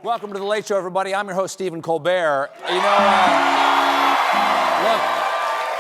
Welcome to The Late Show, everybody. I'm your host, Stephen Colbert. You know, look,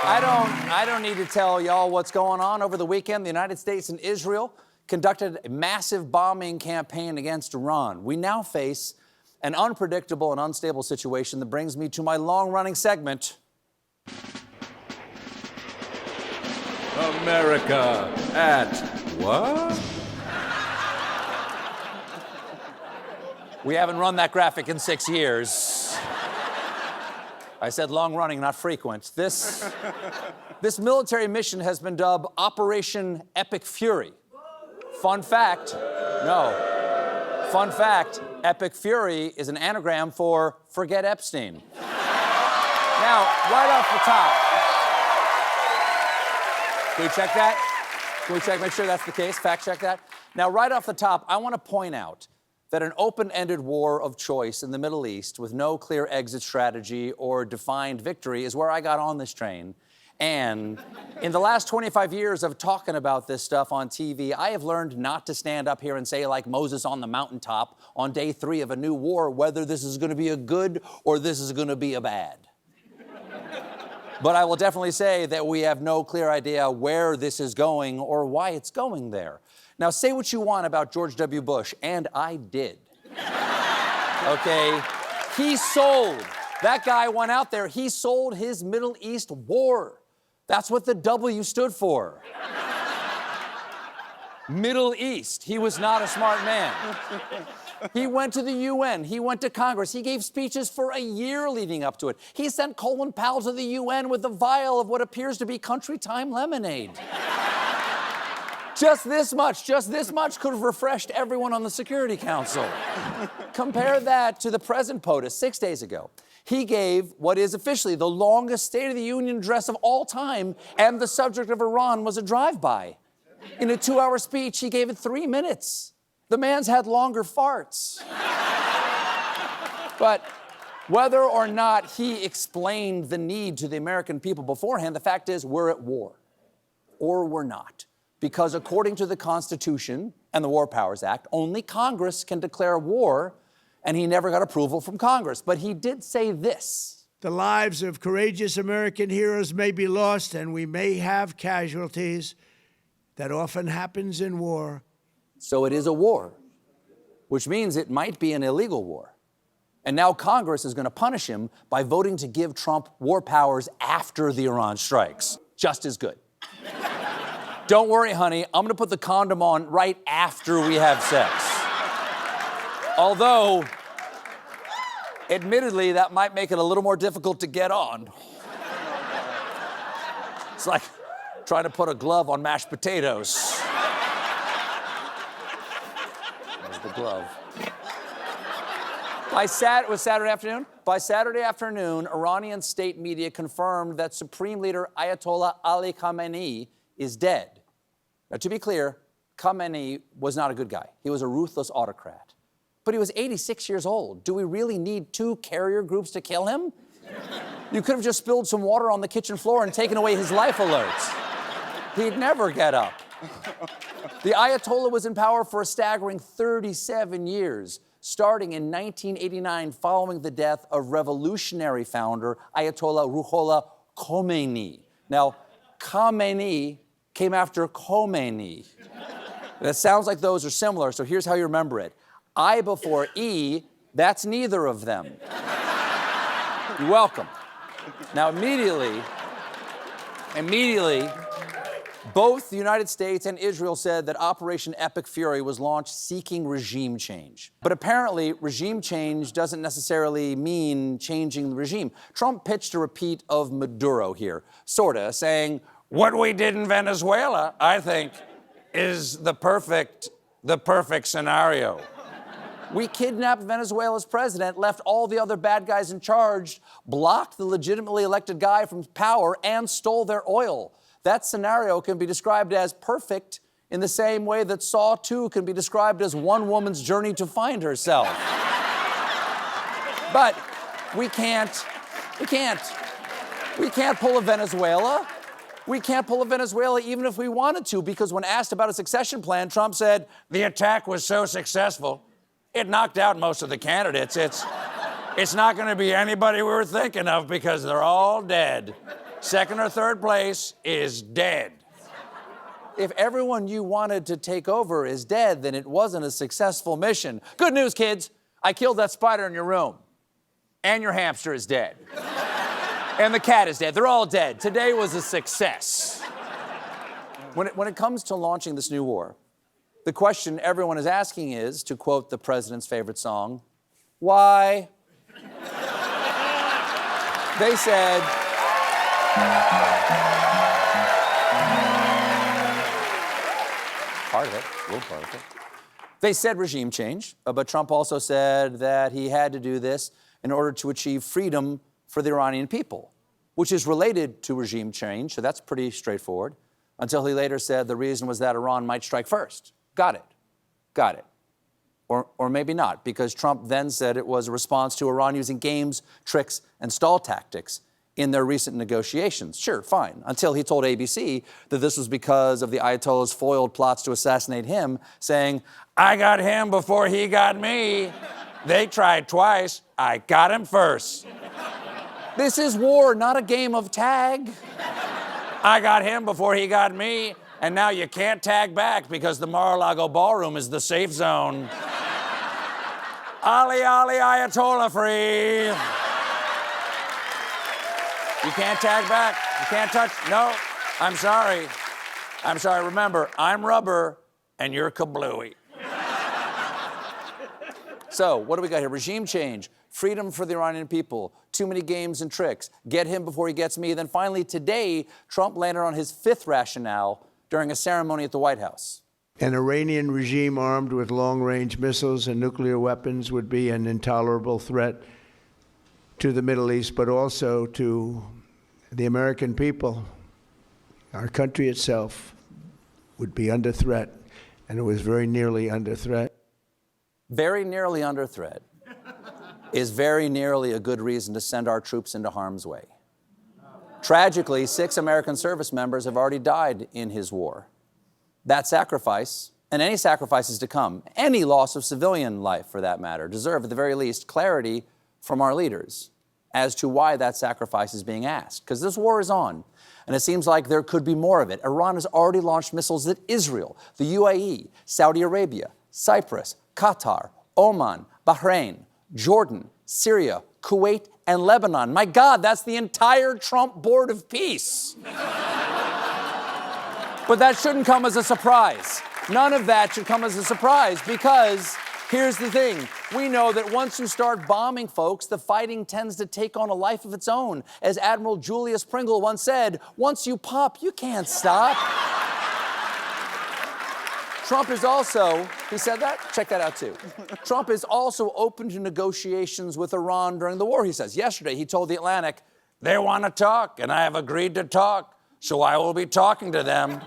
I don't need to tell y'all what's going on. Over the weekend, the United States and Israel conducted a massive bombing campaign against Iran. We now face an unpredictable and unstable situation that brings me to my long-running segment. America at what? We haven't run that graphic in 6 years. I said long-running, not frequent. This military mission has been dubbed Operation Epic Fury. Fun fact, Epic Fury is an anagram for Forget Epstein. Now, right off the top, can we check that? Can we check, make sure that's the case? Fact check that? Now, right off the top, I want to point out that an open-ended war of choice in the Middle East with no clear exit strategy or defined victory is where I got on this train. And in the last 25 years of talking about this stuff on TV, I have learned not to stand up here and say, like Moses on the mountaintop on day 3 of a new war, whether this is going to be a good or this is going to be a bad. But I will definitely say that we have no clear idea where this is going or why it's going there. Now, say what you want about George W. Bush, and I did. Okay? That guy went out there, he sold his Middle East war. That's what the W stood for. Middle East. He was not a smart man. He went to the UN. He went to Congress. He gave speeches for a year leading up to it. He sent Colin Powell to the UN with a vial of what appears to be country time lemonade. Just this much could have refreshed everyone on the Security Council. Compare that to the present POTUS 6 days ago. He gave what is officially the longest State of the Union address of all time, and the subject of Iran was a drive-by. In a 2-hour speech, he gave it 3 minutes. The man's had longer farts. But whether or not he explained the need to the American people beforehand, the fact is we're at war. Or we're not. Because according to the Constitution and the War Powers Act, only Congress can declare war, and he never got approval from Congress. But he did say this. The lives of courageous American heroes may be lost, and we may have casualties. That often happens in war. So it is a war, which means it might be an illegal war. And now Congress is going to punish him by voting to give Trump war powers after the Iran strikes. Just as good. Don't worry, honey, I'm going to put the condom on right after we have sex. Although, admittedly, that might make it a little more difficult to get on. It's like trying to put a glove on mashed potatoes. There's the glove. It was Saturday afternoon? By Saturday afternoon, Iranian state media confirmed that Supreme Leader Ayatollah Ali Khamenei is dead. Now, to be clear, Khamenei was not a good guy. He was a ruthless autocrat. But he was 86 years old. Do we really need 2 carrier groups to kill him? You could have just spilled some water on the kitchen floor and taken away his life alerts. He'd never get up. The Ayatollah was in power for a staggering 37 years, starting in 1989 following the death of revolutionary founder Ayatollah Ruhollah Khomeini. Now, Khamenei came after Khomeini. That sounds like those are similar, so here's how you remember it. I before E, that's neither of them. You're welcome. Now, immediately, both the United States and Israel said that Operation Epic Fury was launched seeking regime change. But apparently, regime change doesn't necessarily mean changing the regime. Trump pitched a repeat of Maduro here, sorta, saying, what we did in Venezuela, I think, is the perfect scenario. We kidnapped Venezuela's president, left all the other bad guys in charge, blocked the legitimately elected guy from power, and stole their oil. That scenario can be described as perfect in the same way that Saw 2 can be described as one woman's journey to find herself. But we can't pull a Venezuela. We can't pull a Venezuela even if we wanted to, because when asked about a succession plan, Trump said, the attack was so successful, it knocked out most of the candidates. It's not going to be anybody we were thinking of because they're all dead. Second or third place is dead. If everyone you wanted to take over is dead, then it wasn't a successful mission. Good news, kids. I killed that spider in your room. And your hamster is dead. And the cat is dead. They're all dead. Today was a success. When it comes to launching this new war, the question everyone is asking is, to quote the president's favorite song, why? They said, part of it, a little part of it. They said regime change, but Trump also said that he had to do this in order to achieve freedom for the Iranian people, which is related to regime change, so that's pretty straightforward, until he later said the reason was that Iran might strike first. Got it. Or maybe not, because Trump then said it was a response to Iran using games, tricks, and stall tactics in their recent negotiations. Sure, fine, until he told ABC that this was because of the Ayatollah's foiled plots to assassinate him, saying, I got him before he got me. They tried twice, I got him first. This is war, not a game of tag. I got him before he got me, and now you can't tag back because the Mar-a-Lago ballroom is the safe zone. Ali, Ali, Ayatollah free. You can't tag back. You can't touch. No, I'm sorry. I'm sorry. Remember, I'm rubber and you're kablooey. So, what do we got here? Regime change, freedom for the Iranian people, too many games and tricks, get him before he gets me. Then finally, today, Trump landed on his fifth rationale during a ceremony at the White House. An Iranian regime armed with long-range missiles and nuclear weapons would be an intolerable threat to the Middle East, but also to the American people. Our country itself would be under threat, and it was very nearly under threat. Very nearly under threat is very nearly a good reason to send our troops into harm's way. Tragically, 6 American service members have already died in his war. That sacrifice, and any sacrifices to come, any loss of civilian life for that matter, deserve at the very least clarity from our leaders as to why that sacrifice is being asked. Because this war is on, and it seems like there could be more of it. Iran has already launched missiles at Israel, the UAE, Saudi Arabia, Cyprus, Qatar, Oman, Bahrain, Jordan, Syria, Kuwait, and Lebanon. My God, that's the entire Trump board of peace. But that shouldn't come as a surprise. None of that should come as a surprise because here's the thing. We know that once you start bombing folks, the fighting tends to take on a life of its own. As Admiral Julius Pringle once said, once you pop, you can't stop. Trump is also, he said that? Check that out too. Trump is also open to negotiations with Iran during the war, he says. Yesterday, he told The Atlantic, they want to talk, and I have agreed to talk, so I will be talking to them.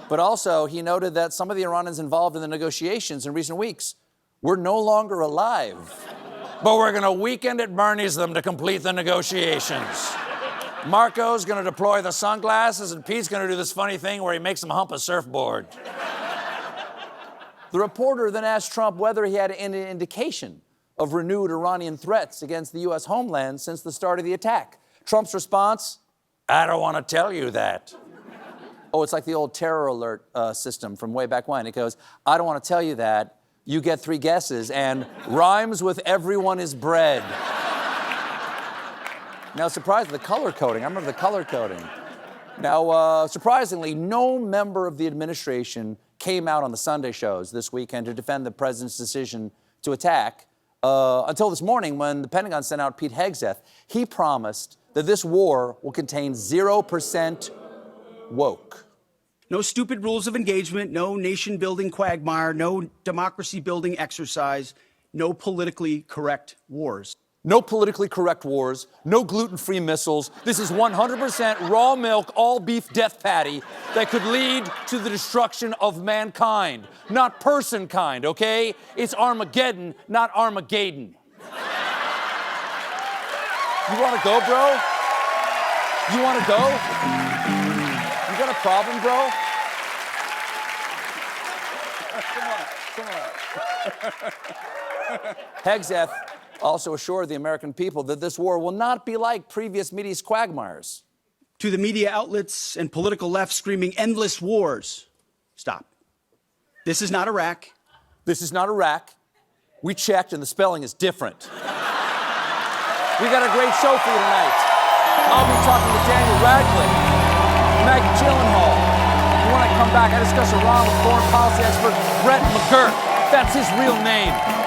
But also, he noted that some of the Iranians involved in the negotiations in recent weeks were no longer alive. But we're going to weekend at Bernie's them to complete the negotiations. Marco's going to deploy the sunglasses, and Pete's going to do this funny thing where he makes them hump a surfboard. The reporter then asked Trump whether he had any indication of renewed Iranian threats against the U.S. homeland since the start of the attack. Trump's response, I don't want to tell you that. Oh, it's like the old terror alert system from way back when. It goes, I don't want to tell you that. You get 3 guesses, and rhymes with everyone is bread. Now, surprisingly, the color coding. I remember the color coding. Now, surprisingly, no member of the administration came out on the Sunday shows this weekend to defend the president's decision to attack until this morning when the Pentagon sent out Pete Hegseth. He promised that this war will contain 0% woke. No stupid rules of engagement, no nation-building quagmire, no democracy-building exercise, no politically correct wars. No politically correct wars, no gluten-free missiles. This is 100% raw milk, all beef death patty that could lead to the destruction of mankind. Not person kind, okay? It's Armageddon, not Armageddon. You wanna go, bro? You wanna go? You got a problem, bro? Come on. Hegseth also assured the American people that this war will not be like previous Mideast quagmires. To the media outlets and political left screaming endless wars, stop. This is not Iraq. This is not Iraq. We checked, and the spelling is different. We got a great show for you tonight. I'll be talking to Daniel Radcliffe, Maggie Gyllenhaal. And when I come back, I discuss Iran with foreign policy expert Brett McGurk. That's his real name.